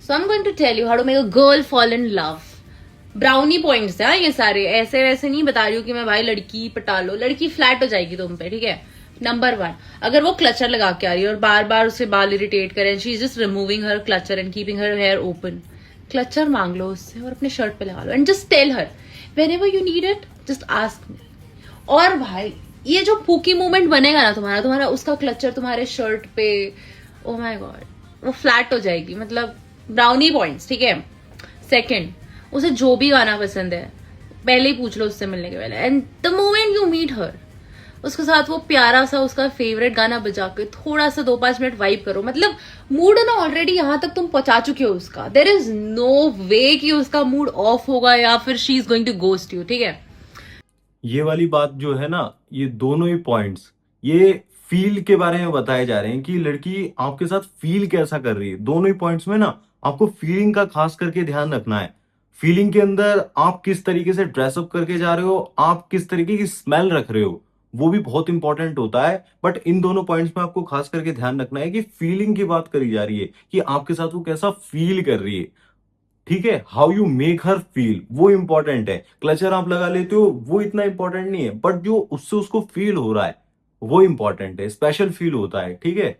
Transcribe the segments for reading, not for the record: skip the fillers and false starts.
So I'm going to tell you how to make a girl fall in love. Brownie points है ये सारे, ऐसे वैसे नहीं बता रही हूँ कि मैं भाई लड़की पटा लो, लड़की फ्लैट हो जाएगी तुम पे, ठीक है। नंबर 1, अगर वो क्लचर लगा के आ रही है और बार बार उसे बाल इरिटेट करें, she is just removing her clutcher and keeping her hair open, clutcher मांग लो उससे और अपने शर्ट पे लगा लो and just tell her whenever you need it just ask me. और भाई ये जो पूकी मूवमेंट बनेगा ना तुम्हारा उसका क्लचर तुम्हारे शर्ट पे, ओ माय गॉड, वो फ्लैट हो जाएगी। मतलब ब्राउनी पॉइंट्स, ठीक है। सेकंड, उसे जो भी गाना पसंद है पहले ही पूछ लो उससे मिलने के पहले, and the moment you meet her उसके साथ वो प्यारा सा उसका फेवरेट गाना बजा के थोड़ा सा 2-5 मिनट वाइब करो। मतलब मूड ना ऑलरेडी यहां तक तुम पहुंचा चुके हो उसका, देयर इज नो वे कि उसका मूड ऑफ होगा या फिर she is going to ghost you, ठीक है। ये वाली बात जो है ना, ये दोनों ही पॉइंट्स ये फील के बारे में बताए जा रहे हैं कि लड़की आपके साथ फील कैसा कर रही है। दोनों ही पॉइंट्स में ना आपको फीलिंग का खास करके ध्यान रखना है। फीलिंग के अंदर आप किस तरीके से ड्रेसअप करके जा रहे हो, आप किस तरीके की स्मेल रख रहे हो, वो भी बहुत इंपॉर्टेंट होता है। बट इन दोनों पॉइंट्स में आपको खास करके ध्यान रखना है कि फीलिंग की बात करी जा रही है कि आपके साथ वो कैसा फील कर रही है, ठीक है। How you make her feel वो इंपॉर्टेंट है। क्लचर आप लगा लेते हो वो इतना इंपॉर्टेंट नहीं है, बट जो उससे उसको फील हो रहा है वो इंपॉर्टेंट है, स्पेशल फील होता है, ठीक है।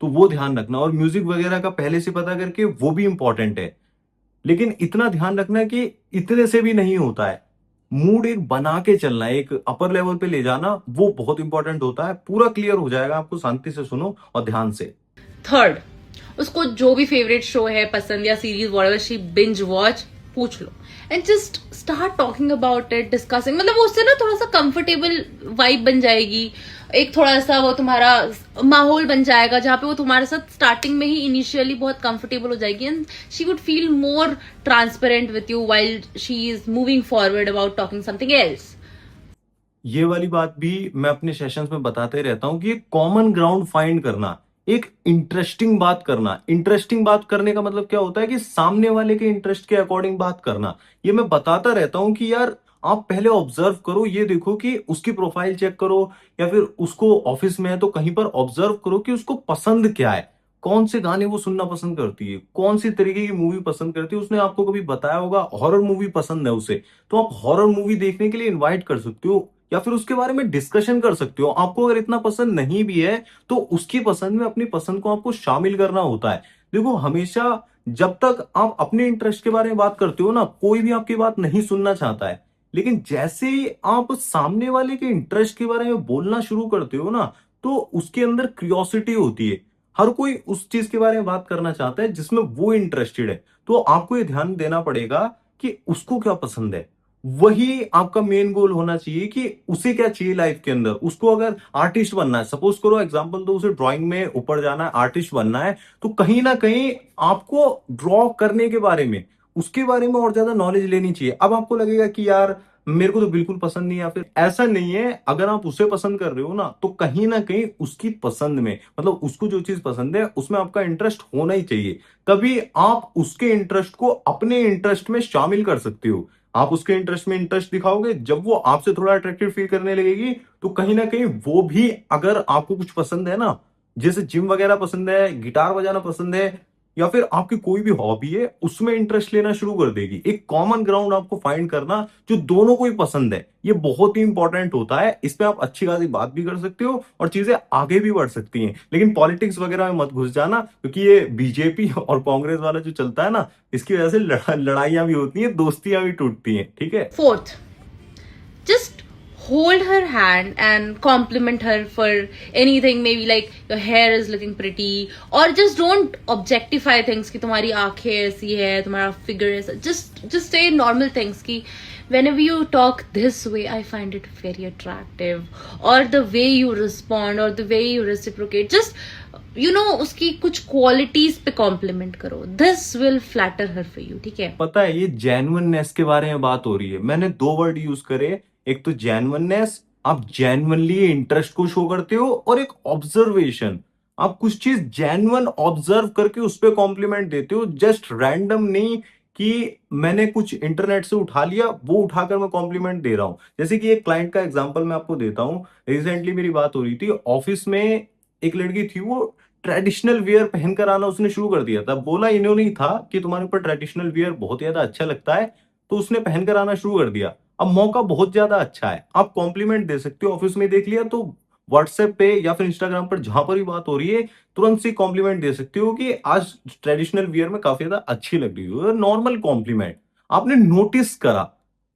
तो वो ध्यान रखना, और म्यूजिक वगैरह का पहले से पता करके वो भी इंपॉर्टेंट है। लेकिन इतना ध्यान रखना कि इतने से भी नहीं होता है, मूड एक बना के चलना है, एक अपर लेवल पे ले जाना, वो बहुत इंपॉर्टेंट होता है। पूरा क्लियर हो जाएगा आपको, शांति से सुनो और ध्यान से। थर्ड, उसको जो भी फेवरेट शो है पसंद या series whatever she binge watch, पूछ लो and just start talking about it, discussing. मतलब उससे ना थोड़ा सा कंफर्टेबल वाइब बन जाएगी, एक थोड़ा सा वो तुम्हारा माहौल बन जाएगा जहां पे वो तुम्हारे साथ स्टार्टिंग में ही इनिशियली बहुत कंफर्टेबल हो जाएगी and she would feel more transparent with you while she is moving forward about talking something else. ये वाली बात भी मैं अपने सेशंस में बताते रहता हूं कि कॉमन ग्राउंड फाइंड करना, एक इंटरेस्टिंग बात करना। इंटरेस्टिंग बात करने का मतलब क्या होता है कि सामने वाले के इंटरेस्ट के अकॉर्डिंग बात करना। ये मैं बताता रहता हूं कि यार आप पहले ऑब्जर्व करो, ये देखो कि उसकी प्रोफाइल चेक करो, या फिर उसको ऑफिस में है तो कहीं पर ऑब्जर्व करो कि उसको पसंद क्या है, कौन से गाने वो सुनना पसंद करती है, कौन सी तरीके की मूवी पसंद करती है। उसने आपको कभी बताया होगा हॉरर मूवी पसंद है उसे, तो आप हॉरर मूवी देखने के लिए इनवाइट कर सकते हो, या फिर उसके बारे में डिस्कशन कर सकते हो। आपको अगर इतना पसंद नहीं भी है तो उसकी पसंद में अपनी पसंद को आपको शामिल करना होता है। देखो, हमेशा जब तक आप अपने इंटरेस्ट के बारे में बात करते हो ना, कोई भी आपकी बात नहीं सुनना चाहता है। लेकिन जैसे ही आप सामने वाले के इंटरेस्ट के बारे में बोलना शुरू करते हो ना, तो उसके अंदर क्यूरियोसिटी होती है। हर कोई उस चीज के बारे में बात करना चाहता है जिसमें वो इंटरेस्टेड है। तो आपको ये ध्यान देना पड़ेगा कि उसको क्या पसंद है। वही आपका मेन गोल होना चाहिए कि उसे क्या चाहिए लाइफ के अंदर। उसको अगर आर्टिस्ट बनना है, सपोज करो एग्जांपल, तो उसे ड्राइंग में ऊपर जाना है, आर्टिस्ट बनना है, तो कहीं ना कहीं आपको ड्रॉ करने के बारे में, उसके बारे में और ज्यादा नॉलेज लेनी चाहिए। अब आपको लगेगा कि यार मेरे को तो बिल्कुल पसंद नहीं है, या फिर ऐसा नहीं है। अगर आप उसे पसंद कर रहे हो ना, तो कहीं ना कहीं उसकी पसंद में, मतलब उसको जो चीज पसंद है उसमें आपका इंटरेस्ट होना ही चाहिए। तभी आप उसके इंटरेस्ट को अपने इंटरेस्ट में शामिल कर सकते हो। आप उसके इंटरेस्ट में इंटरेस्ट दिखाओगे, जब वो आपसे थोड़ा अट्रैक्टिव फील करने लगेगी, तो कहीं ना कहीं वो भी, अगर आपको कुछ पसंद है ना, जैसे जिम वगैरह पसंद है, गिटार बजाना पसंद है, या फिर आपकी कोई भी हॉबी है, उसमें इंटरेस्ट लेना शुरू कर देगी। एक कॉमन ग्राउंड आपको फाइंड करना जो दोनों को ही पसंद है, ये बहुत ही इंपॉर्टेंट होता है। इस पे आप अच्छी खासी बात भी कर सकते हो और चीजें आगे भी बढ़ सकती हैं। लेकिन पॉलिटिक्स वगैरह में मत घुस जाना, क्योंकि ये बीजेपी और कांग्रेस वाला जो चलता है ना, इसकी वजह से लड़ाइयां भी होती हैं, दोस्तियां भी टूटती हैं, ठीक है। Fourth, just hold her hand and compliment her for anything, maybe like your hair is looking pretty, or just don't objectify things कि तुम्हारी आंखें ऐसी है, तुम्हारा फिगर ऐसा, just say normal things कि whenever you talk this way I find it very attractive, or the way you respond or the way you reciprocate, just उसकी कुछ क्वालिटीज पे कॉम्प्लीमेंट करो, this will flatter her for you, ठीक है। पता है, ये जेन्युइननेस के बारे में बात हो रही है। मैंने दो वर्ड यूज करे, एक तो जेन्युइननेस, आप जेन्युइनली इंटरेस्ट को शो करते हो, और एक ऑब्जर्वेशन, आप कुछ चीज जेन्युइन ऑब्जर्व करके उस पर कॉम्प्लीमेंट देते हो। जस्ट रैंडम नहीं कि मैंने कुछ इंटरनेट से उठा लिया, वो उठाकर मैं कॉम्प्लीमेंट दे रहा हूं। जैसे कि एक क्लाइंट का एग्जांपल मैं आपको देता हूं। रिसेंटली मेरी बात हो रही थी ऑफिस में, एक लड़की थी, वो ट्रेडिशनल वियर पहनकर आना उसने शुरू कर दिया था। बोला इन्होंने ही था कि तुम्हारे ऊपर ट्रेडिशनल वियर बहुत ज्यादा अच्छा लगता है, तो उसने पहनकर आना शुरू कर दिया। अब मौका बहुत ज्यादा अच्छा है, आप कॉम्प्लीमेंट दे सकते हो। ऑफिस में देख लिया तो व्हाट्सएप पे या फिर इंस्टाग्राम पर जहां पर भी बात हो रही है, तुरंत से कॉम्प्लीमेंट दे सकते हो कि आज ट्रेडिशनल वियर में काफी ज्यादा अच्छी लग रही हो। नॉर्मल कॉम्प्लीमेंट आपने नोटिस करा।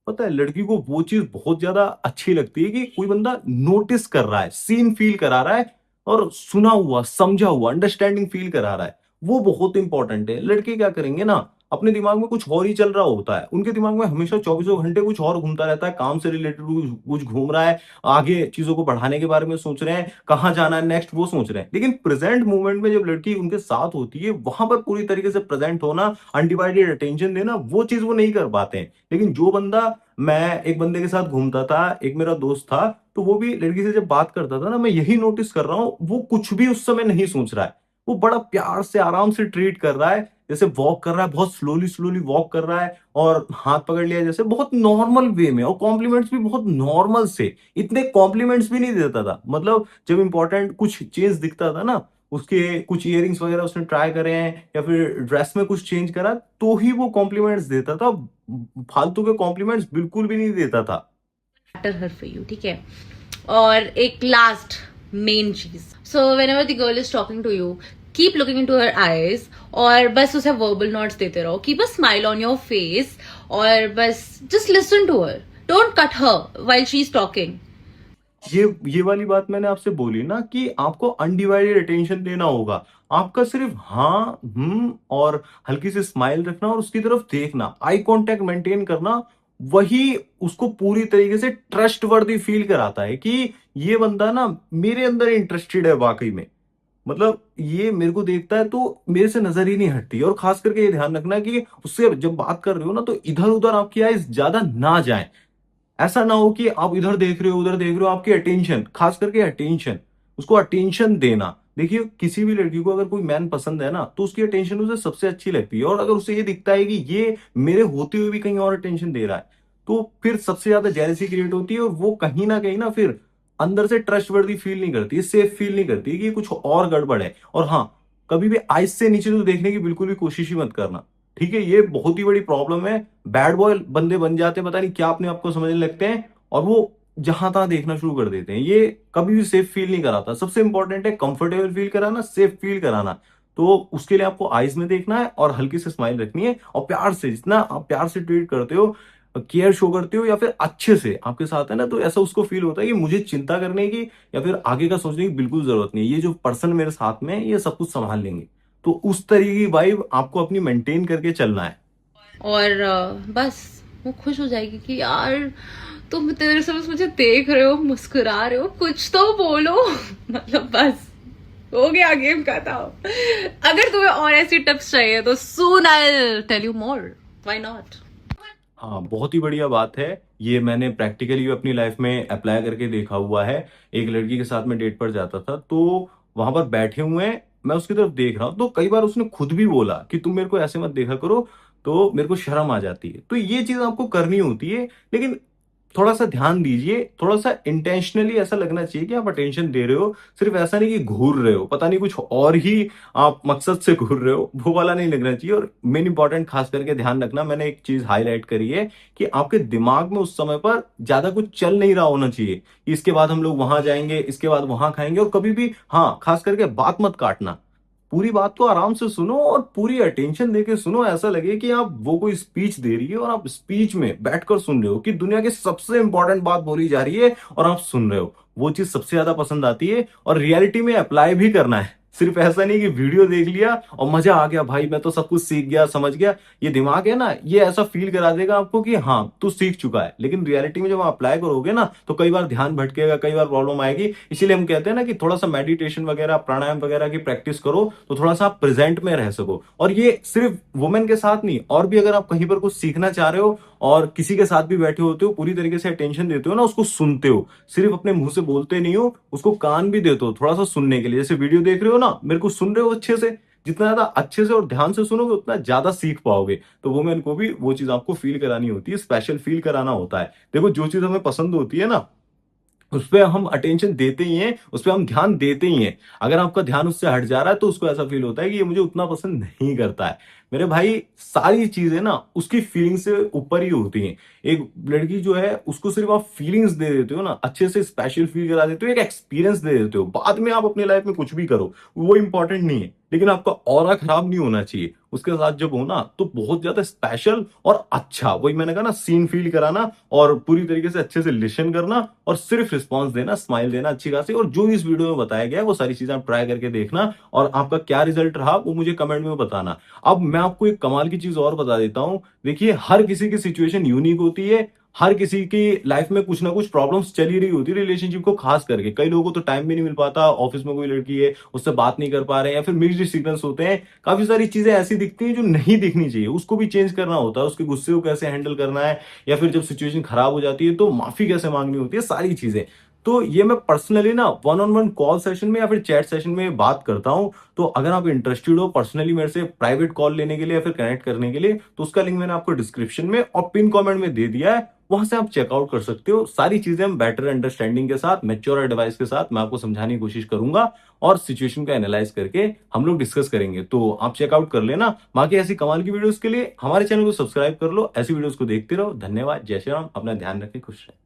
पता है लड़की को वो चीज बहुत ज्यादा अच्छी लगती है कि कोई बंदा नोटिस कर रहा है, सीन फील करा रहा है और सुना हुआ, समझा हुआ, अंडरस्टैंडिंग फील करा रहा है। वो बहुत इंपॉर्टेंट है। लड़के क्या करेंगे ना, अपने दिमाग में कुछ और ही चल रहा होता है। उनके दिमाग में हमेशा चौबीसों घंटे कुछ और घूमता रहता है, काम से रिलेटेड कुछ घूम रहा है, आगे चीजों को बढ़ाने के बारे में सोच रहे हैं, कहाँ जाना है नेक्स्ट वो सोच रहे हैं। लेकिन प्रेजेंट मोमेंट में जब लड़की उनके साथ होती है, वहां पर पूरी तरीके से प्रेजेंट होना, अनडिवाइडेड अटेंशन देना, वो चीज वो नहीं कर पाते हैं। लेकिन जो बंदा, मैं एक बंदे के साथ घूमता था, एक मेरा दोस्त था, तो वो भी लड़की से जब बात करता था ना, मैं यही नोटिस कर रहा हूँ, वो कुछ भी उस समय नहीं सोच रहा है। वो बड़ा प्यार से आराम से ट्रीट कर रहा है, जैसे वॉक कर रहा है, बहुत स्लोली स्लोली वॉक कर रहा है और हाथ पकड़ लिया जैसे, बहुत नॉर्मल वे में। और कॉम्प्लीमेंट्स भी बहुत नॉर्मल से, इतने कॉम्प्लीमेंट्स भी नहीं देता था। मतलब जब इंपॉर्टेंट कुछ चेंज दिखता था ना, उसके कुछ इयरिंग्स वगैरह उसने ट्राई करे हैं या फिर ड्रेस में कुछ चेंज करा, तो ही वो कॉम्प्लीमेंट्स देता था। फालतू के कॉम्प्लीमेंट्स बिल्कुल भी नहीं देता था। मैटर हर फॉर यू, ठीक है। और एक लास्ट मेन चीज, so whenever the girl is talking to you, keep looking into her eyes और बस उसे वर्बल नोट्स देते रहो, keep a smile on your face और बस just listen to her, don't cut her while she is talking. ये वाली बात मैंने आपसे बोली ना कि आपको अनडिवाइडेड अटेंशन देना होगा। आपका सिर्फ हाँ, और हल्की सी स्माइल रखना और उसकी तरफ देखना, आई कांटेक्ट मेंटेन करना, वही उसको पूरी तरीके से ट्रस्ट वर्दी फील कराता है कि ये बंदा ना मेरे अंदर इंटरेस्टेड है वाकई में। मतलब ये मेरे को देखता है तो मेरे से नजर ही नहीं हटती। और खास करके ये ध्यान रखना कि उससे जब बात कर रहे हो ना, तो इधर उधर आपकी आइज ज्यादा ना जाए। ऐसा ना हो कि आप इधर देख रहे हो उधर देख रहे हो, आपकी अटेंशन, खास करके अटेंशन, उसको अटेंशन देना। देखिए किसी भी लड़की को अगर कोई मैन पसंद है ना, तो उसकी अटेंशन उसे सबसे अच्छी लगती है। और अगर उसे ये दिखता है कि ये मेरे होते हुए भी कहीं और अटेंशन दे रहा है, तो फिर सबसे ज्यादा जेलसी क्रिएट होती है और वो कहीं ना फिर अंदर से ट्रस्ट वर्दी फील नहीं करती, सेफ फील नहीं करती कि कुछ और गड़बड़ है। और हाँ, कभी भी आइज से नीचे तो देखने की बिल्कुल भी कोशिश ही मत करना, ठीक है। ये बहुत ही बड़ी प्रॉब्लम है। बैड बॉय बंदे बन जाते हैं, पता नहीं क्या अपने आप को समझने लगते हैं और वो जहां तहां देखना शुरू कर देते हैं। ये कभी भी सेफ फील नहीं कराता। सबसे इंपॉर्टेंट है कंफर्टेबल फील कराना, सेफ फील कराना। तो उसके लिए आपको आईज में देखना है और हल्की से स्माइल रखनी है और प्यार से, जितना आप प्यार से ट्रीट करते हो, केयर शो करते हो या फिर अच्छे से आपके साथ है ना, तो ऐसा उसको फील होता है कि मुझे चिंता करने की या फिर आगे का सोचने की बिल्कुल जरूरत नहीं है, ये जो पर्सन मेरे साथ में है ये सब कुछ संभाल लेंगे। तो उस तरीके की वाइब आपको अपनी मेंटेन करके चलना है। और बस वो खुश हो जाएगी कि यार तुम तेरे से बस मुझे देख रहे हो, मुस्कुरा रहे हो, कुछ तो बोलो। मतलब बस हो गया गेम खत्म। अगर तुम्हें और ऐसी टिप्स चाहिए तो soon I tell you more, why not. हाँ, बहुत ही बढ़िया बात है। ये मैंने प्रैक्टिकली अपनी लाइफ में अप्लाई करके देखा हुआ है। एक लड़की के साथ में डेट पर जाता था, तो वहां पर बैठे हुए हैं, मैं उसकी तरफ देख रहा हूँ, तो कई बार उसने खुद भी बोला कि तुम मेरे को ऐसे मत देखा करो, तो मेरे को शर्म आ जाती है। तो ये चीज आपको करनी होती है, लेकिन थोड़ा सा ध्यान दीजिए, थोड़ा सा इंटेंशनली ऐसा लगना चाहिए कि आप अटेंशन दे रहे हो। सिर्फ ऐसा नहीं कि घूर रहे हो, पता नहीं कुछ और ही आप मकसद से घूर रहे हो, वो वाला नहीं लगना चाहिए। और मेन इंपॉर्टेंट खास करके ध्यान रखना, मैंने एक चीज हाईलाइट करी है कि आपके दिमाग में उस समय पर ज्यादा कुछ चल नहीं रहा होना चाहिए कि इसके बाद हम लोग वहां जाएंगे, इसके बाद वहां खाएंगे। और कभी भी हाँ, खास करके बात मत काटना, पूरी बात को आराम से सुनो और पूरी अटेंशन देके सुनो। ऐसा लगे कि आप वो कोई स्पीच दे रही है और आप स्पीच में बैठकर सुन रहे हो कि दुनिया की सबसे इंपॉर्टेंट बात बोली जा रही है और आप सुन रहे हो। वो चीज सबसे ज्यादा पसंद आती है और रियलिटी में अप्लाई भी करना है। सिर्फ ऐसा नहीं कि वीडियो देख लिया और मजा आ गया, भाई मैं तो सब कुछ सीख गया, समझ गया। ये दिमाग है ना, ये ऐसा फील करा देगा आपको कि हाँ तू सीख चुका है, लेकिन रियलिटी में जब आप अप्लाई करोगे ना, तो कई बार ध्यान भटकेगा, कई बार प्रॉब्लम आएगी। इसीलिए हम कहते हैं ना कि थोड़ा सा मेडिटेशन वगैरह, प्राणायाम वगैरह की प्रैक्टिस करो, तो थोड़ा सा आप प्रेजेंट में रह सको। और ये सिर्फ वुमेन के साथ नहीं, और भी अगर आप कहीं पर कुछ सीखना चाह रहे हो और किसी के साथ भी बैठे होते हो, पूरी तरीके से अटेंशन देते हो ना, उसको सुनते हो, सिर्फ अपने मुंह से बोलते नहीं हो, उसको कान भी देते हो थोड़ा सा सुनने के लिए। जैसे वीडियो देख रहे हो ना, मेरे को सुन रहे हो अच्छे से, जितना ज्यादा अच्छे से और ध्यान से सुनोगे उतना ज्यादा सीख पाओगे। तो वुमेन को भी वो चीज आपको फील करानी होती है, स्पेशल फील कराना होता है। देखो जो चीज हमें पसंद होती है ना, उस पे हम अटेंशन देते ही हैं, उस पे हम ध्यान देते ही हैं। अगर आपका ध्यान उससे हट जा रहा है तो उसको ऐसा फील होता है कि ये मुझे उतना पसंद नहीं करता है। मेरे भाई सारी चीजें ना उसकी फीलिंग से ऊपर ही होती हैं। एक लड़की जो है उसको सिर्फ आप फीलिंग्स दे देते हो ना, अच्छे से स्पेशल फील करा देते हो, एक एक्सपीरियंस दे देते हो, बाद में आप अपनी लाइफ में कुछ भी करो वो इंपॉर्टेंट नहीं है, लेकिन आपका ऑरा खराब नहीं होना चाहिए। उसके साथ जब हो ना तो बहुत ज्यादा स्पेशल और अच्छा, वही मैंने कहा ना, सीन फील कराना और पूरी तरीके से अच्छे से लिसन करना और सिर्फ रिस्पॉन्स देना, स्माइल देना अच्छी खासी। और जो इस वीडियो में बताया गया है वो सारी चीजें आप ट्राई करके देखना और आपका क्या रिजल्ट रहा वो मुझे कमेंट में बताना। अब मैं आपको एक कमाल की चीज और बता देता हूं। देखिए हर किसी की सिचुएशन यूनिक होती है, हर किसी की लाइफ में कुछ ना कुछ प्रॉब्लम्स चल ही रही होती है रिलेशनशिप को खास करके। कई लोगों को तो टाइम भी नहीं मिल पाता, ऑफिस में कोई लड़की है उससे बात नहीं कर पा रहे हैं, या फिर मिक्स्ड सिग्नल्स होते हैं, काफी सारी चीजें ऐसी दिखती हैं जो नहीं दिखनी चाहिए, उसको भी चेंज करना होता है, उसके गुस्से को कैसे हैंडल करना है, या फिर जब सिचुएशन खराब हो जाती है तो माफी कैसे मांगनी होती है, सारी चीजें। तो ये मैं पर्सनली ना one on one call session में या फिर चैट सेशन में बात करता हूं। तो अगर आप इंटरेस्टेड हो पर्सनली मेरे से प्राइवेट कॉल लेने के लिए या फिर कनेक्ट करने के लिए, तो उसका लिंक मैंने आपको डिस्क्रिप्शन में और पिन कमेंट में दे दिया है, वहां से आप चेकआउट कर सकते हो। सारी चीजें हम बेटर अंडरस्टैंडिंग के साथ, मैच्योर एडवाइस के साथ मैं आपको समझाने की कोशिश करूंगा और सिचुएशन का एनालाइज करके हम लोग डिस्कस करेंगे। तो आप चेकआउट कर लेना। बाकी ऐसी कमाल की वीडियोस के लिए हमारे चैनल को सब्सक्राइब कर लो, ऐसी वीडियोस को देखते रहो। धन्यवाद, जय श्री राम, अपना ध्यान रखें, खुश रहें।